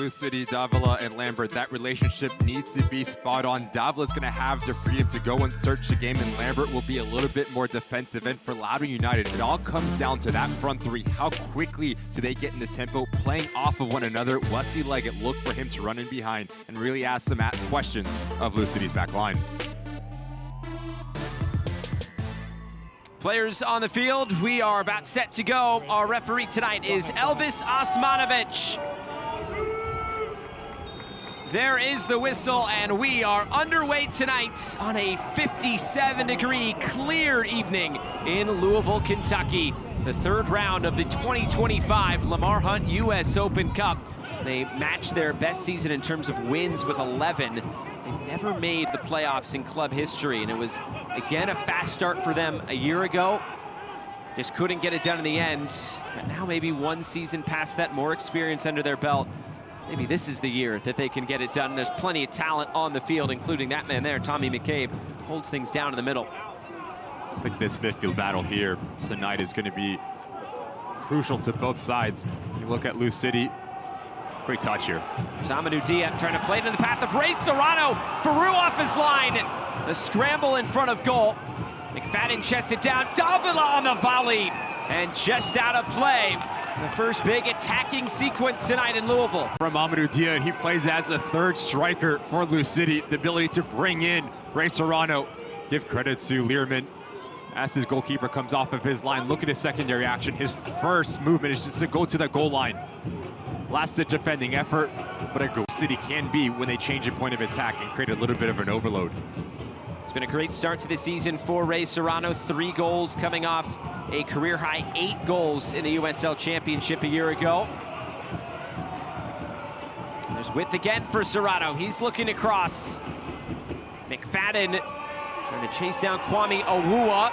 Lou City, Davila, and Lambert, that relationship needs to be spot on. Davila's going to have the freedom to go and search the game, and Lambert will be a little bit more defensive. And for Loudoun United, it all comes down to that front three. How quickly do they get in the tempo, playing off of one another? Wesley Leggett, look for him to run in behind and really ask some questions of Lou City's back line. Players on the field, we are about set to go. Our referee tonight is Elvis Osmanovic. There is the whistle, and we are underway tonight on a 57-degree clear evening in Louisville, Kentucky. The third round of the 2025 Lamar Hunt U.S. Open Cup. They matched their best season in terms of wins with 11. They've never made the playoffs in club history, and it was, again, a fast start for them a year ago. Just couldn't get it done in the end, but now maybe one season past that, more experience under their belt. Maybe this is the year that they can get it done. There's plenty of talent on the field, including that man there, Tommy McCabe, holds things down in the middle. I think this midfield battle here tonight is going to be crucial to both sides. You look at Lou City. Great touch here. There's Amadou Diep trying to play it in the path of Ray Serrano. Faroux off his line. The scramble in front of goal. McFadden chested down. Davila on the volley. And just out of play. The first big attacking sequence tonight in Louisville. From Amadou Diep, he plays as a third striker for Lou City. The ability to bring in Ray Serrano. Give credit to Learman as his goalkeeper comes off of his line. Look at his secondary action. His first movement is just to go to the goal line. Last-ditch defending effort, but a goal City can be when they change a point of attack and create a little bit of an overload. It's been a great start to the season for Ray Serrano. 3 goals coming off a career-high 8 goals in the USL Championship a year ago. There's width again for Serrano. He's looking across. McFadden trying to chase down Kwame Awuah.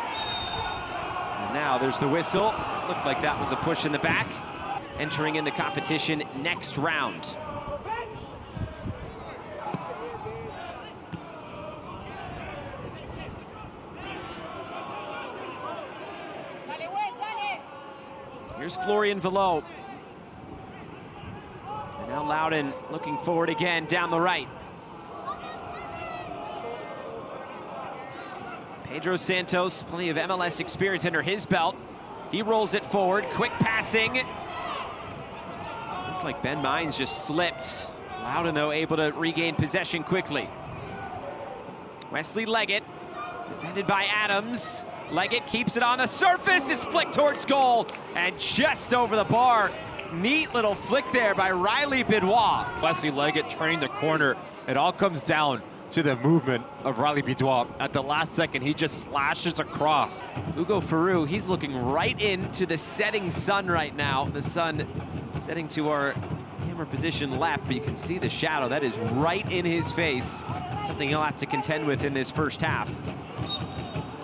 And now there's the whistle. It looked like that was a push in the back. Entering in the competition next round. Here's Florian Villot. And now Loudoun looking forward again down the right. Pedro Santos, plenty of MLS experience under his belt. He rolls it forward, quick passing. Looked like Ben Mines just slipped. Loudoun, though, able to regain possession quickly. Wesley Leggett, defended by Adams. Leggett keeps it on the surface. It's flicked towards goal and just over the bar. Neat little flick there by Riley Bidois. Wesley Leggett turning the corner. It all comes down to the movement of Riley Bidois. At the last second, he just slashes across. Hugo Faroux, he's looking right into the setting sun right now. The sun setting to our camera position left, but you can see the shadow. That is right in his face. Something he'll have to contend with in this first half.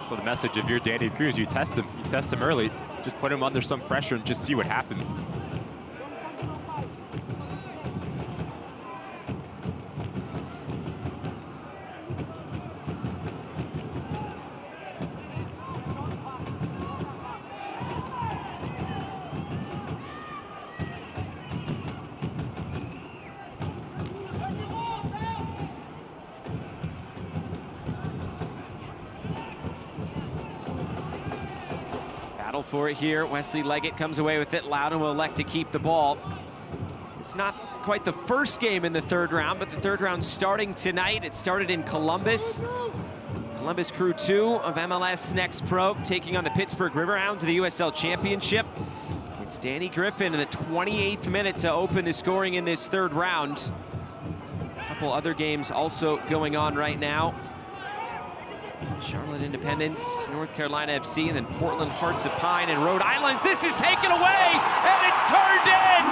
So the message, if you're Danny Cruz, you test him early. Just put him under some pressure and just see what happens. Battle for it here. Wesley Leggett comes away with it. Loudoun will elect to keep the ball. It's not quite the first game in the third round, but the third round starting tonight. It started in Columbus. Columbus Crew 2 of MLS Next Pro taking on the Pittsburgh Riverhounds of the USL Championship. It's Danny Griffin in the 28th minute to open the scoring in this third round. A couple other games also going on right now. Charlotte Independence, North Carolina FC, and then Portland Hearts of Pine and Rhode Island. This is taken away, and it's turned in!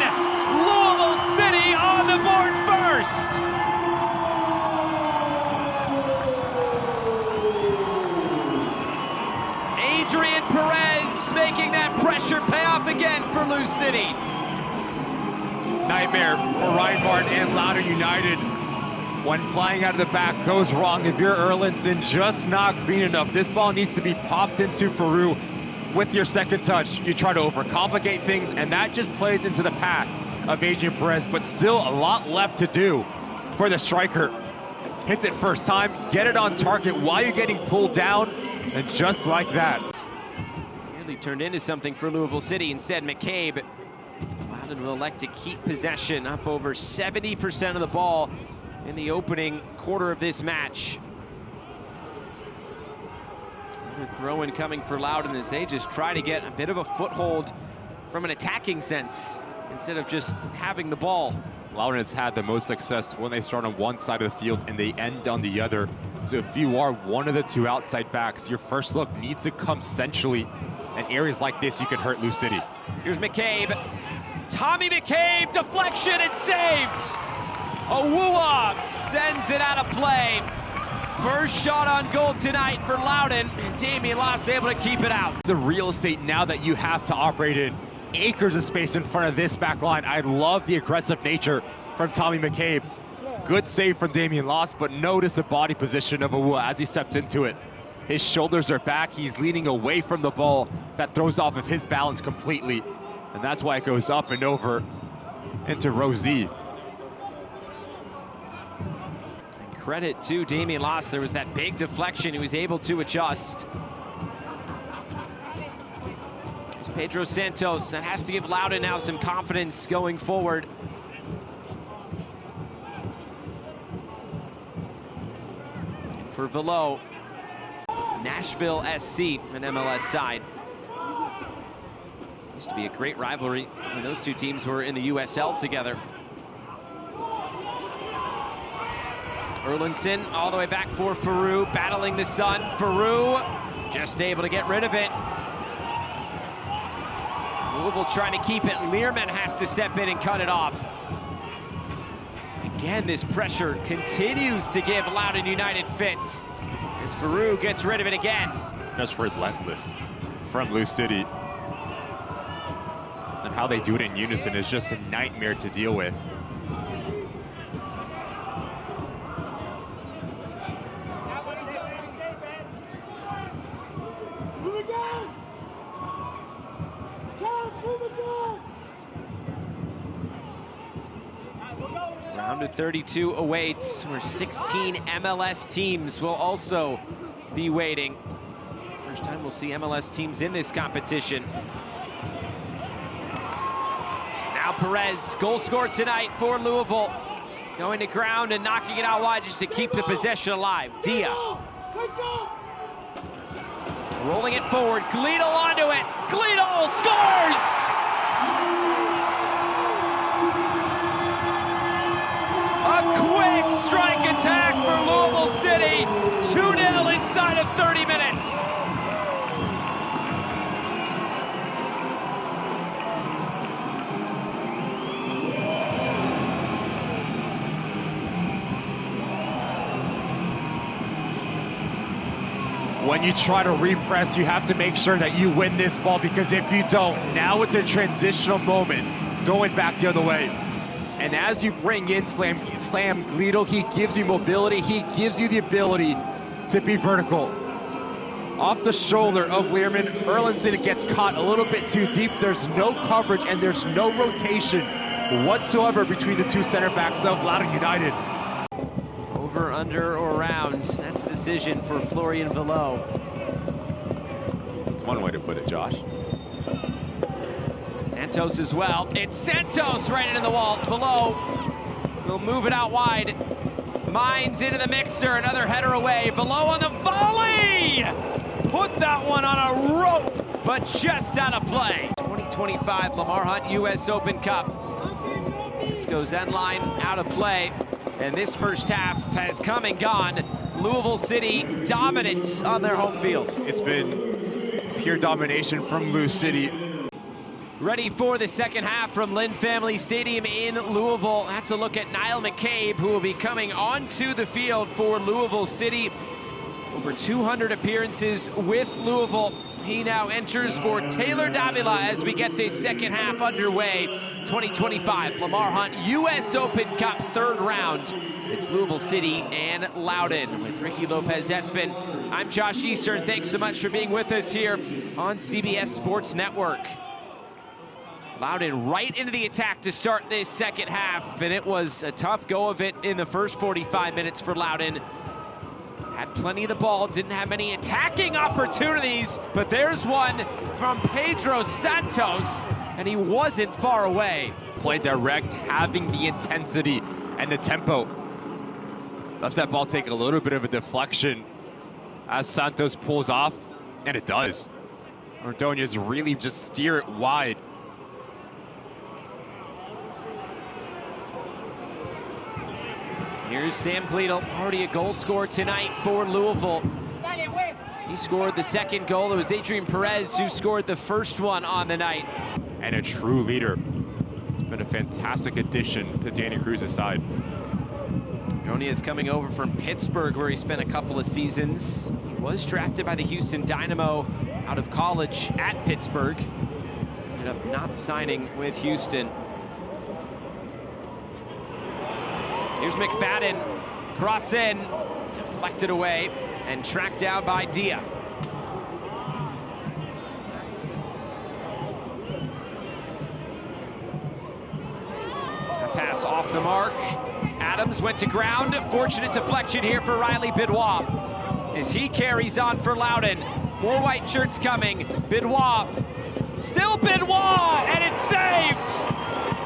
Louisville City on the board first! Adrian Perez making that pressure pay off again for Lou City. Nightmare for Ryan Martin and Loudoun United. When playing out of the back goes wrong, if you're Erlinson, just not clean enough. This ball needs to be popped into Faroux with your second touch. You try to overcomplicate things, and that just plays into the path of Adrian Perez, but still a lot left to do for the striker. Hits it first time, get it on target while you're getting pulled down, and just like that. Nearly turned into something for Louisville City. Instead, McCabe, Loudoun will elect to keep possession, up over 70% of the ball in the opening quarter of this match. Another throw-in coming for Loudoun as they just try to get a bit of a foothold from an attacking sense instead of just having the ball. Loudoun has had the most success when they start on one side of the field and they end on the other. So if you are one of the two outside backs, your first look needs to come centrally. And areas like this, you can hurt Lou City. Here's McCabe. Tommy McCabe, deflection, and saved. Owuwa sends it out of play. First shot on goal tonight for Loudoun, and Damian Loss able to keep it out. The real estate now that you have to operate in. Acres of space in front of this back line. I love the aggressive nature from Tommy McCabe. Good save from Damian Loss, but notice the body position of Owuwa as he stepped into it. His shoulders are back. He's leaning away from the ball. That throws off of his balance completely. And that's why it goes up and over into Rosie. Credit to Damian Loss. There was that big deflection. He was able to adjust. There's Pedro Santos. That has to give Loudoun now some confidence going forward. And for Velo, Nashville SC, an MLS side. Used to be a great rivalry when those two teams were in the USL together. Erlinson all the way back for Faroux, battling the sun. Faroux just able to get rid of it. Louisville trying to keep it. Learman has to step in and cut it off. Again, this pressure continues to give Loudoun United fits as Faroux gets rid of it again. Just relentless from Lou City. And how they do it in unison is just a nightmare to deal with. Round of 32 awaits, where 16 MLS teams will also be waiting. First time we'll see MLS teams in this competition. Now Perez, goal scored tonight for Louisville. Going to ground and knocking it out wide just to keep the possession alive. Dia. Rolling it forward, Gleedle onto it. Gleedle scores! A quick strike attack for Louisville City. 2-0 inside of 30 minutes. When you try to repress, you have to make sure that you win this ball, because if you don't, now it's a transitional moment going back the other way. And as you bring in Slam Gleedle, he gives you mobility. He gives you the ability to be vertical. Off the shoulder of Learman, Erlinson gets caught a little bit too deep. There's no coverage and there's no rotation whatsoever between the two center backs of Loudoun United. Over, under, or around. That's the decision for Florian Velo. That's one way to put it, Josh. Santos as well. It's Santos right into the wall. Velo will move it out wide. Mines into the mixer. Another header away. Velo on the volley! Put that one on a rope, but just out of play. 2025 Lamar Hunt U.S. Open Cup. This goes end line out of play. And this first half has come and gone. Louisville City dominant on their home field. It's been pure domination from Lou City. Ready for the second half from Lynn Family Stadium in Louisville. That's a look at Niall McCabe, who will be coming onto the field for Louisville City. Over 200 appearances with Louisville. He now enters for Taylor Davila as we get this second half underway. 2025 Lamar Hunt U.S. Open Cup third round. It's Louisville City and Loudoun with Ricky Lopez-Espin. I'm Josh Eastern. Thanks so much for being with us here on CBS Sports Network. Loudoun right into the attack to start this second half, and it was a tough go of it in the first 45 minutes for Loudoun. Had plenty of the ball, didn't have many attacking opportunities, but there's one from Pedro Santos, and he wasn't far away. Play direct, having the intensity and the tempo. Lets that ball take a little bit of a deflection as Santos pulls off, and it does. Ordonez really just steer it wide. Here's Sam Gleadle, already a goal scorer tonight for Louisville. He scored the second goal. It was Adrian Perez who scored the first one on the night. And a true leader. It's been a fantastic addition to Danny Cruz's side. Ordonez coming over from Pittsburgh, where he spent a couple of seasons. He was drafted by the Houston Dynamo out of college at Pittsburgh. Ended up not signing with Houston. Here's McFadden, cross in, deflected away, and tracked down by Dia. A pass off the mark. Adams went to ground. Fortunate deflection here for Riley Bidwell as he carries on for Loudoun. More white shirts coming. Bidwell, still Bidwell, and it's saved!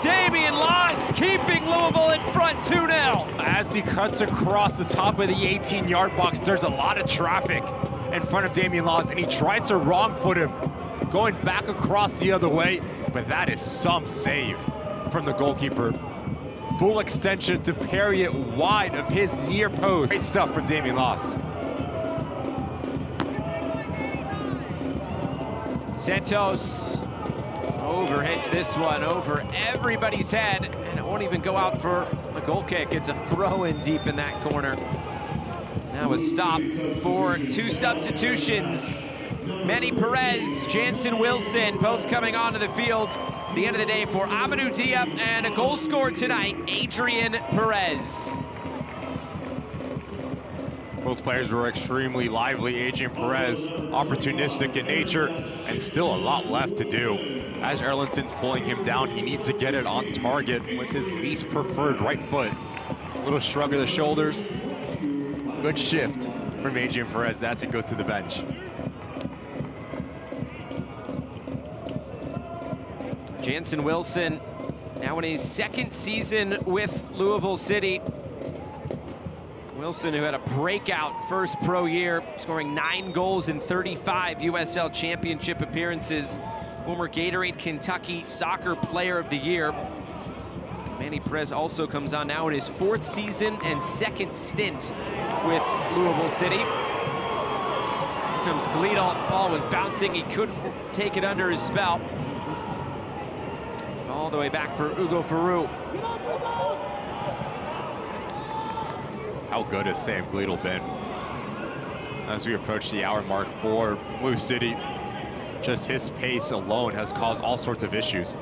Damian Loss keeping Louisville in front 2-0. As he cuts across the top of the 18-yard box, there's a lot of traffic in front of Damian Laws, and he tries to wrong foot him, going back across the other way, but that is some save from the goalkeeper. Full extension to parry it wide of his near post. Great stuff from Damian Laws. Santos overhits this one over everybody's head, and it won't even go out for a goal kick. It's a throw-in deep in that corner. Now a stop for two substitutions. Manny Perez, Jansen Wilson, both coming onto the field. It's the end of the day for Amadou Dia, and a goal scored tonight, Adrian Perez. Both players were extremely lively. Adrian Perez, opportunistic in nature, and still a lot left to do. As Erlinson's pulling him down, he needs to get it on target with his least preferred right foot. A little shrug of the shoulders. Good shift from Adrian Perez as he goes to the bench. Jansen Wilson now in his second season with Louisville City. Wilson, who had a breakout first pro year, scoring 9 goals in 35 USL Championship appearances. Former Gatorade Kentucky Soccer Player of the Year. Manny Perez also comes on now in his 4th season and 2nd stint with Louisville City. Here comes Gleadle. Ball was bouncing. He couldn't take it under his spell. All the way back for Ugo Ferru. How good has Sam Gleadle been? As we approach the hour mark for Blue City, just his pace alone has caused all sorts of issues.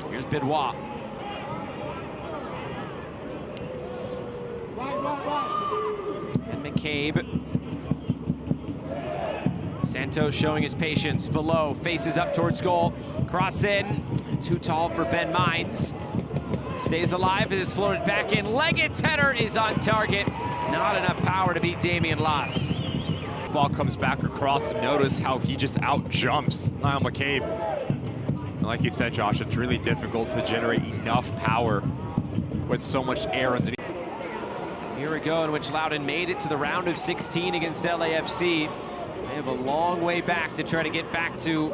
Here's Bidwell. And McCabe. Santos showing his patience. Velo faces up towards goal. Cross in. Too tall for Ben Mines. Stays alive as it's floated back in. Leggett's header is on target. Not enough power to beat Damian Loss. Ball comes back across. Notice how he just out jumps Niall McCabe. And like you said, Josh, it's really difficult to generate enough power with so much air underneath. Year ago in which Loudoun made it to the round of 16 against LAFC. They have a long way back to try to get back to.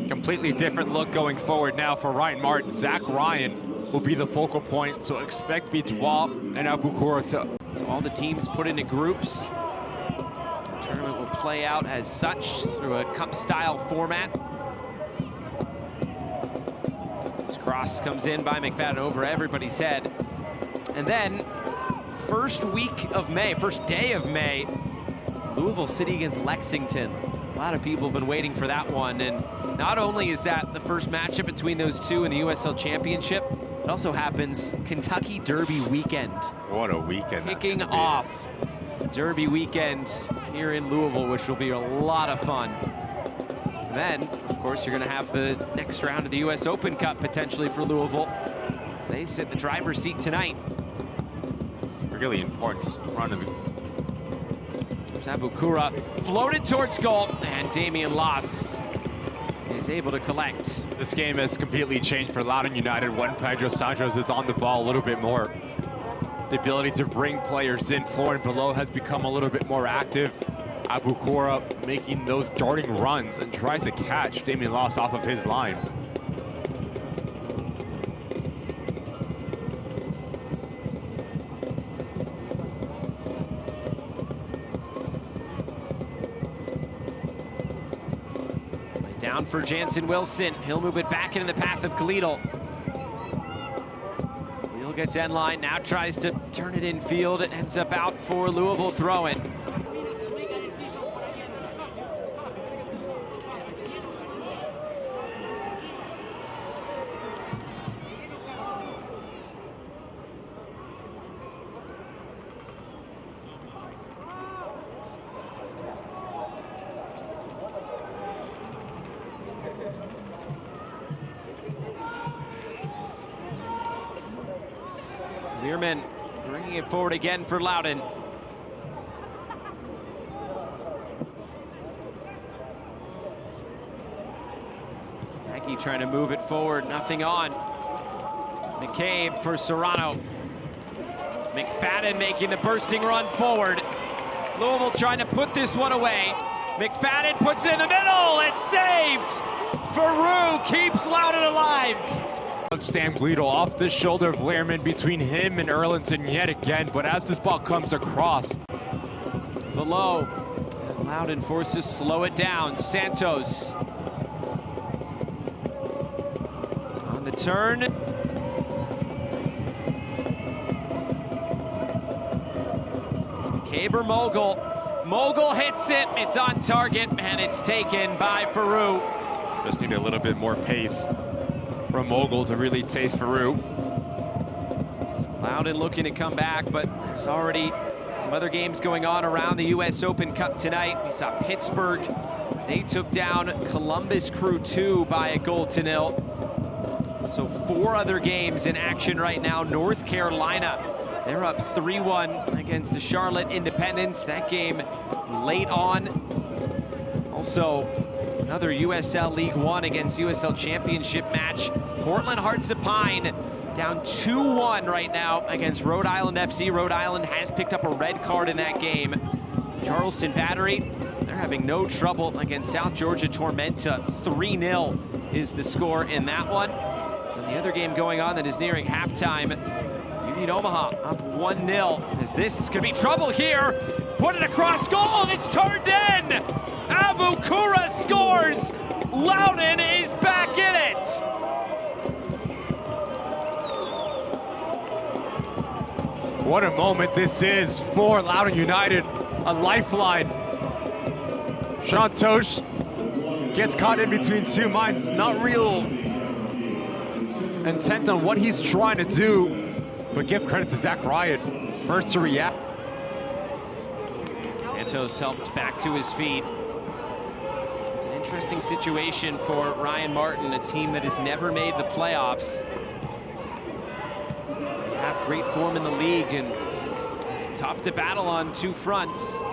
Completely different look going forward now for Ryan Martin. Zach Ryan will be the focal point, so expect Bidwell and Abukura to. So all the teams put into groups. The tournament will play out as such through a cup-style format. This cross comes in by McFadden over everybody's head. And then, first day of May, Louisville City against Lexington. A lot of people have been waiting for that one, and not only is that the first matchup between those two in the USL Championship, it also happens Kentucky Derby weekend. What a weekend. Kicking off Derby weekend here in Louisville, which will be a lot of fun. then, of course, you're going to have the next round of the U.S. Open Cup potentially for Louisville, as they sit in the driver's seat tonight. Really important run of the... Abukura floated towards goal, and Damian Loss is able to collect. This game has completely changed for Loudoun United when Pedro Santos is on the ball a little bit more. The ability to bring players in. Florian Velo has become a little bit more active. Abukura making those darting runs and tries to catch Damian Loss off of his line. Down for Jansen Wilson. He'll move it back into the path of Khalidal. Khalidal gets end line, now tries to turn it in field. It ends up out for Louisville throw-in. Learman bringing it forward again for Loudoun. Nagy trying to move it forward, nothing on. McCabe for Serrano. McFadden making the bursting run forward. Louisville trying to put this one away. McFadden puts it in the middle, it's saved! Faroux keeps Loudoun alive. Of Sam Guido off the shoulder of Lehrman between him and Erlinson yet again, but as this ball comes across. Velo, and Loudoun forced to slow it down. Santos. On the turn. Caber Mogul. Mogul hits it, it's on target, and it's taken by Faroux. Just need a little bit more pace from Mogul to really taste Faroux. Loudoun looking to come back, but there's already some other games going on around the U.S. Open Cup tonight. We saw Pittsburgh. They took down Columbus Crew 2 by a 0-0. So 4 other games in action right now. North Carolina, they're up 3-1 against the Charlotte Independents. That game late on. Also, another USL League One against USL Championship match. Portland Hearts of Pine down 2-1 right now against Rhode Island FC. Rhode Island has picked up a red card in that game. Charleston Battery, they're having no trouble against South Georgia Tormenta. 3-0 is the score in that one. And the other game going on that is nearing halftime, Union Omaha up 1-0. As this could be trouble here. Put it across goal and it's turned in. Abukura scores. Loudoun is back in it. What a moment this is for Loudoun United, a lifeline. Santos gets caught in between two minds, not real intent on what he's trying to do, but give credit to Zach Ryan, first to react. Santos helped back to his feet. It's an interesting situation for Ryan Martin, a team that has never made the playoffs. They have great form in the league, and it's tough to battle on two fronts. They've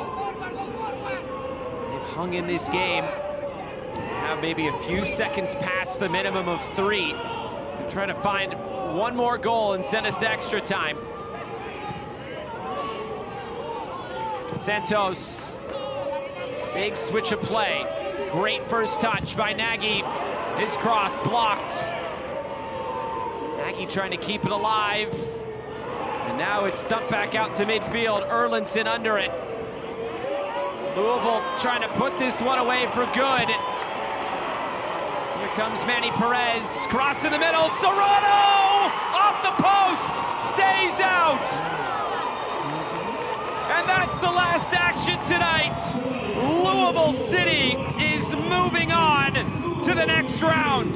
hung in this game. They have maybe a few seconds past the minimum of 3. They're trying to find one more goal and send us to extra time. Santos, big switch of play. Great first touch by Nagy. His cross blocked. Nagy trying to keep it alive. And now it's thumped back out to midfield. Erlinson under it. Louisville trying to put this one away for good. Here comes Manny Perez. Cross in the middle. Serrano! Off the post! Stays out! And that's the last action tonight. Louisville City is moving on to the next round.